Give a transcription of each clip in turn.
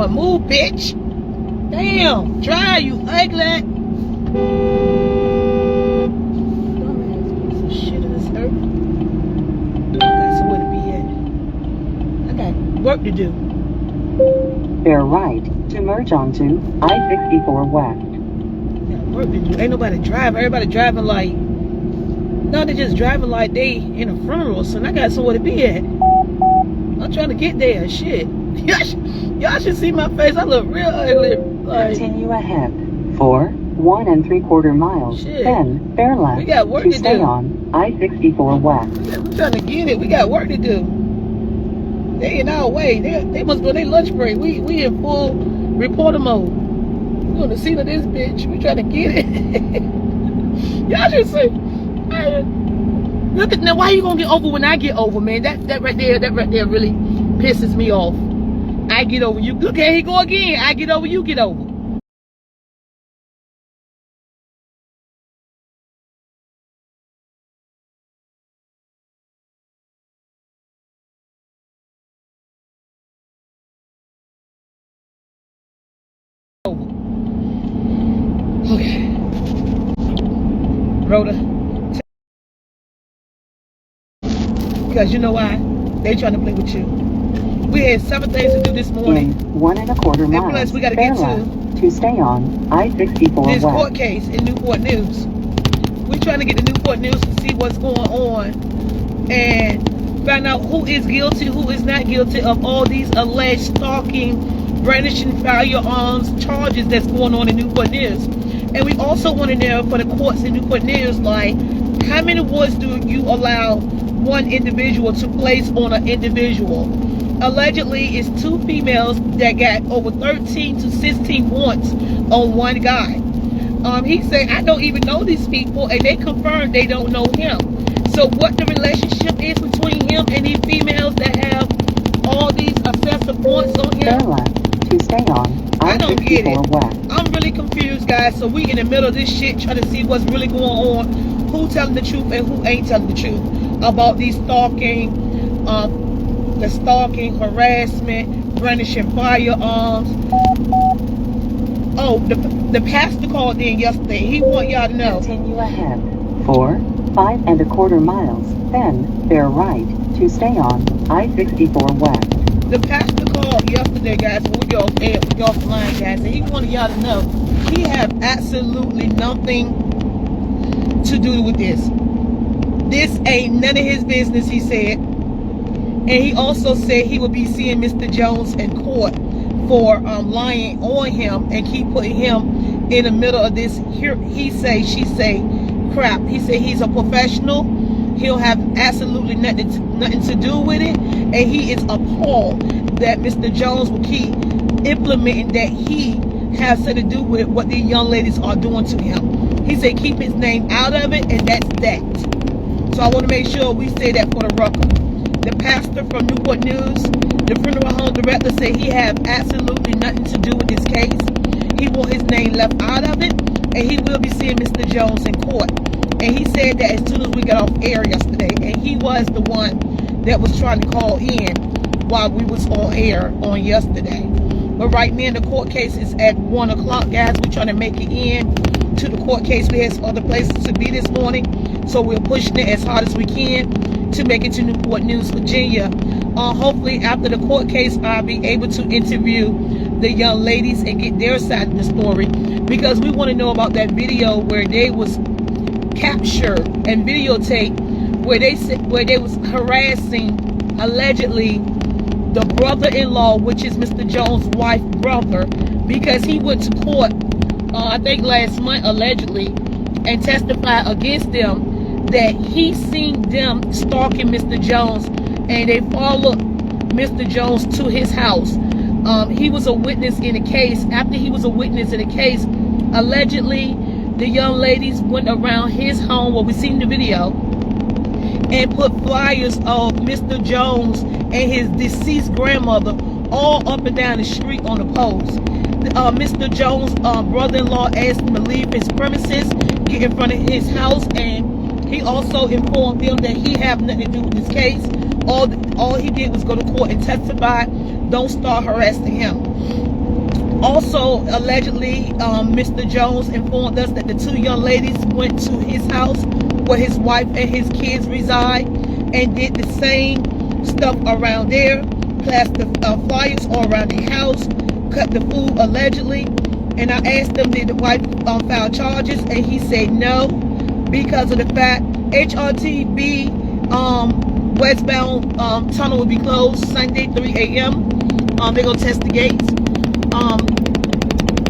Move, bitch. Damn. Drive, you ugly. Dumbass piece of shit in this earth. That's where to be at. I got work to do. Bear right to merge onto I-64 West. Got work to do. Ain't nobody driving. Everybody driving like... No, they just driving like they in a funeral. So I got somewhere to be at. I'm trying to get there. Shit. Y'all should see my face. I look real ugly. Like, continue ahead for 1 3/4 miles. Shit. Then bear left We got work to to stay do. on I-64 West. we're trying to get it. We got work to do. They in our way. They must go their lunch break. We in full reporter mode. We on the scene of this bitch. We trying to get it. Y'all should see. Look at now. Why you gonna get over when I get over, man? That right there really pisses me off. I get over you. Look at he go again. I get over, you get over. Okay. Rhoda. Because you know why? They trying to play with you. We had 7 things to do this morning. In 1 1/4 miles. And plus we gotta bear get left to stay on I-64 this West. court case in Newport News. We're trying to get the Newport News to see what's going on and find out who is guilty, who is not guilty of all these alleged stalking, brandishing firearms charges that's going on in Newport News. And we also want to know for the courts in Newport News, like, how many warrants do you allow one individual to place on an individual? Allegedly, it's 2 females that got over 13 to 16 warrants on one guy. He said, I don't even know these people, and they confirmed they don't know him. So what the relationship is between him and these females that have all these excessive warrants on him? Bear left to stay on I don't get it. I-64 West. I'm really confused, guys. So we in the middle of this shit trying to see what's really going on, who telling the truth and who ain't telling the truth about these stalking, the stalking, harassment, brandishing firearms. Oh, the pastor called in yesterday. He want y'all to know. Continue ahead for 5 1/4 miles. Then bear right to stay on I-64 West. The pastor called yesterday, guys, when we go off air, we go offline, guys, and he wanted y'all to know he have absolutely nothing to do with this. This ain't none of his business, he said. And he also said he would be seeing Mr. Jones in court for lying on him and keep putting him in the middle of this he say, she say crap. He said he's a professional. He'll have absolutely nothing to do with it. And he is appalled that Mr. Jones will keep implementing that he has something to do with what these young ladies are doing to him. He said keep his name out of it, and that's that. So I want to make sure we say that for the record. The pastor from Newport News, the funeral home director, said he have absolutely nothing to do with this case. He want his name left out of it, and he will be seeing Mr. Jones in court. And he said that as soon as we got off air yesterday, and he was the one that was trying to call in while we was on air on yesterday. But right now the court case is at 1 o'clock, guys. We're trying to make it in to the court case. We had some other places to be this morning, so we're pushing it as hard as we can to make it to Newport News, Virginia. Hopefully after the court case, I'll be able to interview the young ladies and get their side of the story, because we want to know about that video where they was captured and videotaped where they was harassing allegedly the brother-in-law, which is Mr. Jones' wife brother, because he went to court I think last month allegedly and testified against them that he seen them stalking Mr. Jones, and they followed Mr. Jones to his house. He was a witness in a case. After he was a witness in a case, allegedly the young ladies went around his home, where we seen the video, and put flyers of Mr. Jones and his deceased grandmother all up and down the street on the post. Mr. Jones' brother-in-law asked him to leave his premises, get in front of his house, and he also informed them that he have nothing to do with this case. All he did was go to court and testify. Don't start harassing him. Also, allegedly, Mr. Jones informed us that the two young ladies went to his house where his wife and his kids reside and did the same stuff around there, plastered flyers all around the house, cut the food allegedly. And I asked him, did the wife file charges? And he said no, because of the fact HRTB westbound tunnel will be closed Sunday 3 a.m. They're going to test the gates.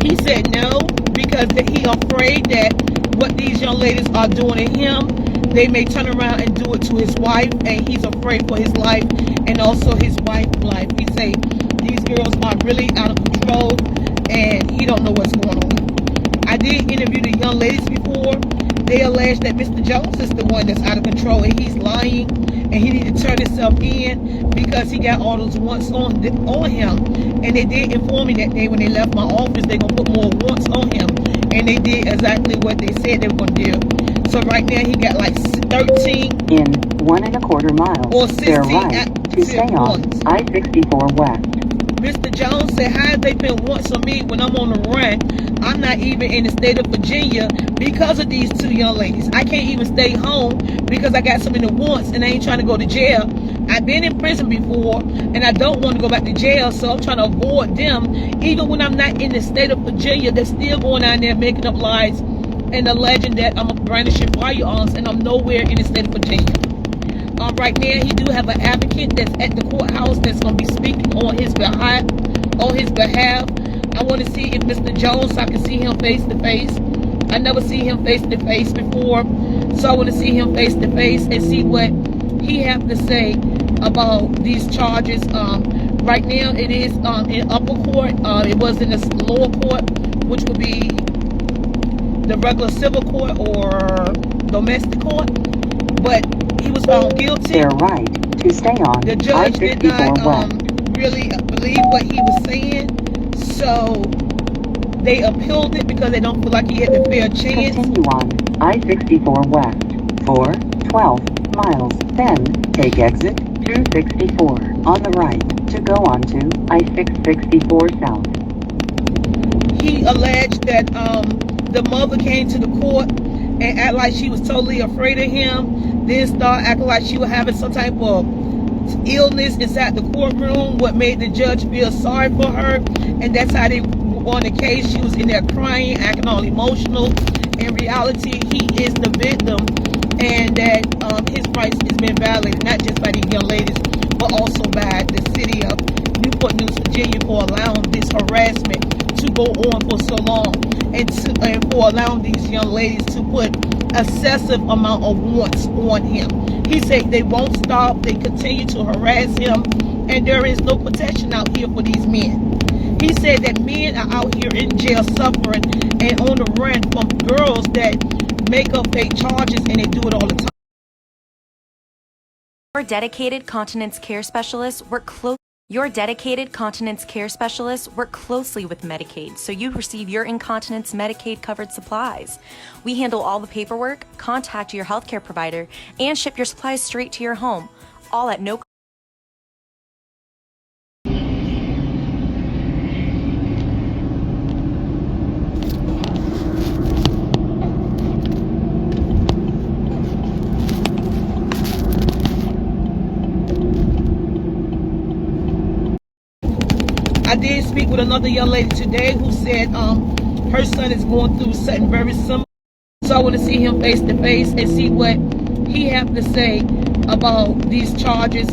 He said no, because he afraid that what these young ladies are doing to him, they may turn around and do it to his wife, and he's afraid for his life and also his wife's life. He say these girls are really out of control, and he don't know what's going on. I did interview the young ladies before. They allege that Mr. Jones is the one that's out of control, and he's lying, and he need to turn himself in because he got all those wants on him. And they did inform me that day when they left my office, they're going to put more wants on him. And they did exactly what they said they were going to do. So right now he got like 13 in 1¼ miles. or 16 They're right to stay on I-64 West. Mr. Jones said, how have they been once on me when I'm on the run? I'm not even in the state of Virginia because of these two young ladies. I can't even stay home because I got so many wants and I ain't trying to go to jail. I've been in prison before and I don't want to go back to jail, so I'm trying to avoid them. Even when I'm not in the state of Virginia, they're still going out there making up lies and alleging that I'm brandishing firearms and I'm nowhere in the state of Virginia. Right now, he do have an advocate that's at the courthouse that's going to be speaking on his behalf. I want to see if Mr. Jones, I can see him face to face. I never see him face to face before, so I want to see him face to face and see what he have to say about these charges. Right now, it is in upper court. It was in the lower court, which would be the regular civil court or domestic court, but he was found guilty. They're right to stay on the judge did not really believe what he was saying, so they appealed it because they don't feel like he had a fair chance. Continue on I-64 West for 12 miles, then take exit 264 on the right to go on to I-664 South. He alleged that the mother came to the court and act like she was totally afraid of him, then start acting like she was having some type of illness inside the courtroom, what made the judge feel sorry for her, and that's how they won the case. She was in there crying, acting all emotional. In reality, he is the victim, and that his rights has been violated, not just by these young ladies, but also by the city of Newport News, Virginia, for allowing this harassment to go on for so long, and for allowing these young ladies to put excessive amount of wants on him. He said they won't stop, they continue to harass him, and there is no protection out here for these men. He said that men are out here in jail suffering and on the run from girls that make up fake charges, and they do it all the time. Your dedicated continence care specialists work closely. Your dedicated continence care specialists work closely with Medicaid, so you receive your incontinence Medicaid covered supplies. We handle all the paperwork, contact your healthcare provider, and ship your supplies straight to your home, all at no cost. I did speak with another young lady today who said her son is going through something very similar. So I want to see him face to face and see what he have to say about these charges.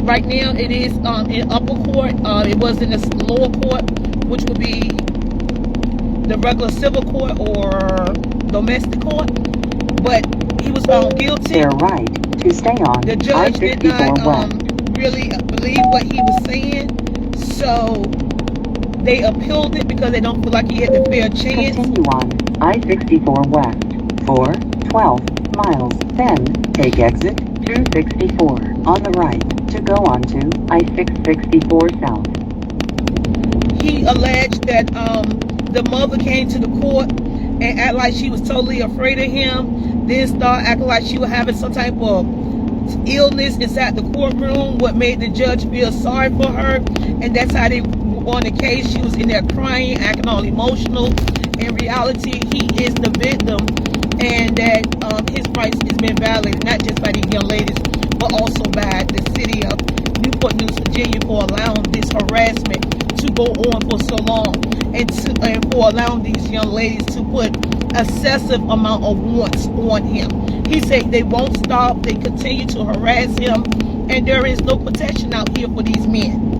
Right now it is in upper court. It was in the lower court, which would be the regular civil court or domestic court. But he was found guilty. They're right to stay on the judge did not really believe what he was saying, so they appealed it because they don't feel like he had a fair chance. Continue on I-64 West for 12 miles, then take exit 264 on the right to go on to I-664 South. He alleged that the mother came to the court and act like she was totally afraid of him, then start acting like she was having some type of illness inside the courtroom, what made the judge feel sorry for her, and that's how they on the case. She was in there crying, acting all emotional. In reality, he is the victim, and that his rights has been violated, not just by these young ladies, but also by the city of Newport News, Virginia, for allowing this harassment to go on for so long, and for allowing these young ladies to put excessive amount of wants on him. He said they won't stop, they continue to harass him, and there is no protection out here for these men.